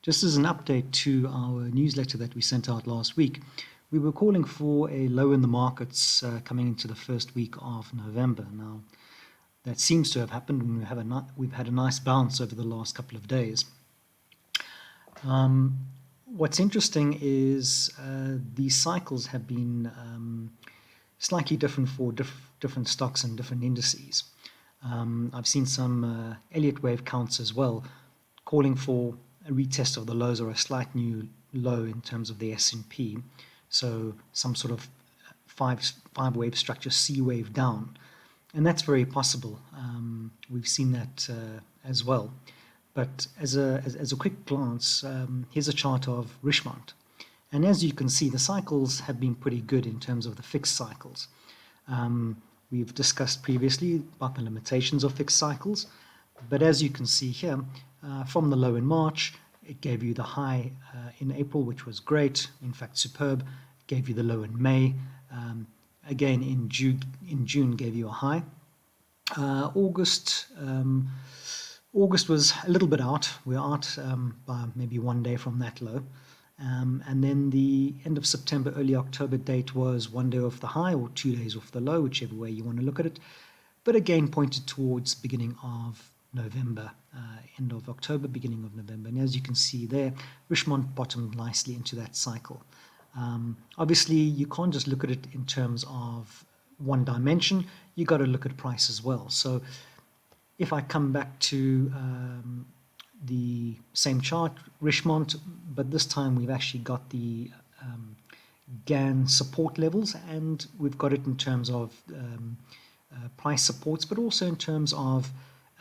Just as an update to our newsletter that we sent out last week, we were calling for a low in the markets coming into the first week of November. Now, that seems to have happened, and we've had a nice bounce over the last couple of days. What's interesting is these cycles have been slightly different for different stocks and different indices. I've seen some Elliott wave counts as well, calling for a retest of the lows or a slight new low in terms of the S&P. So some sort of five wave structure, C wave down. And that's very possible. We've seen that as well. But as a quick glance, here's a chart of Richemont. And as you can see, the cycles have been pretty good in terms of the fixed cycles. We've discussed previously about the limitations of fixed cycles. But as you can see here, from the low in March, it gave you the high in April, which was great, in fact superb. It gave you the low in May. Again, in June gave you a high. August was a little bit out. We're out by maybe 1 day from that low. And then the end of September, early October date was 1 day off the high or 2 days off the low, whichever way you want to look at it. But again, pointed towards beginning of November, end of October, beginning of November. And as you can see there, Richemont bottomed nicely into that cycle. Obviously, you can't just look at it in terms of one dimension. You got to look at price as well. So if I come back to the same chart, Richemont, but this time we've actually got the Gann support levels, and we've got it in terms of price supports, but also in terms of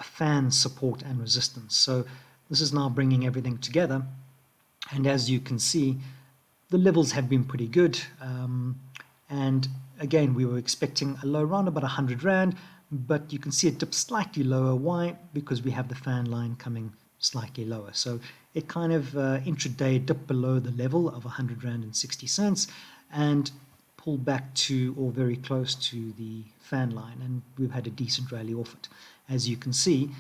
fan support and resistance. So this is now bringing everything together, and as you can see, the levels have been pretty good. And again, we were expecting a low around about 100 Rand, but you can see it dipped slightly lower. Why? Because we have the fan line coming slightly lower. So it kind of intraday dipped below the level of 100 Rand and 60 cents and pulled back to or very close to the fan line, and we've had a decent rally off it. As you can see,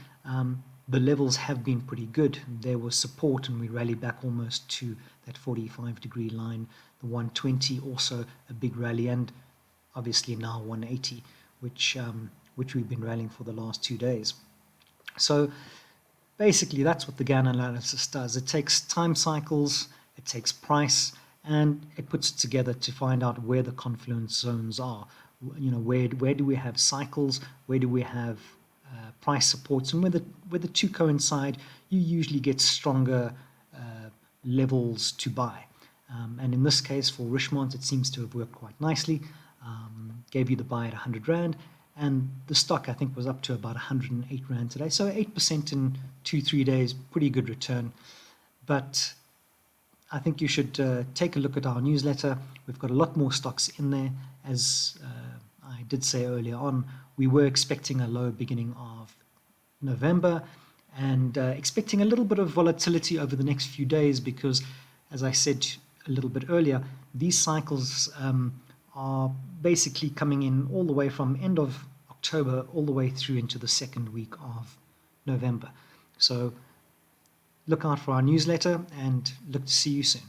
the levels have been pretty good. There was support, and we rallied back almost to that 45-degree line. The 120 also a big rally, and obviously now 180, which we've been rallying for the last 2 days. So basically, that's what the Gann analysis does. It takes time cycles, it takes price, and it puts it together to find out where the confluence zones are. You know, where do we have cycles? Where do we have price supports? And where the two coincide, you usually get stronger levels to buy. And in this case, for Richemont, it seems to have worked quite nicely. Gave you the buy at 100 Rand, and the stock, I think, was up to about 108 Rand today. So 8% in 2-3 days, pretty good return. But I think you should take a look at our newsletter. We've got a lot more stocks in there. As I did say earlier on, we were expecting a low beginning of November, and expecting a little bit of volatility over the next few days because, as I said a little bit earlier, these cycles are basically coming in all the way from end of October all the way through into the second week of November. So look out for our newsletter and look to see you soon.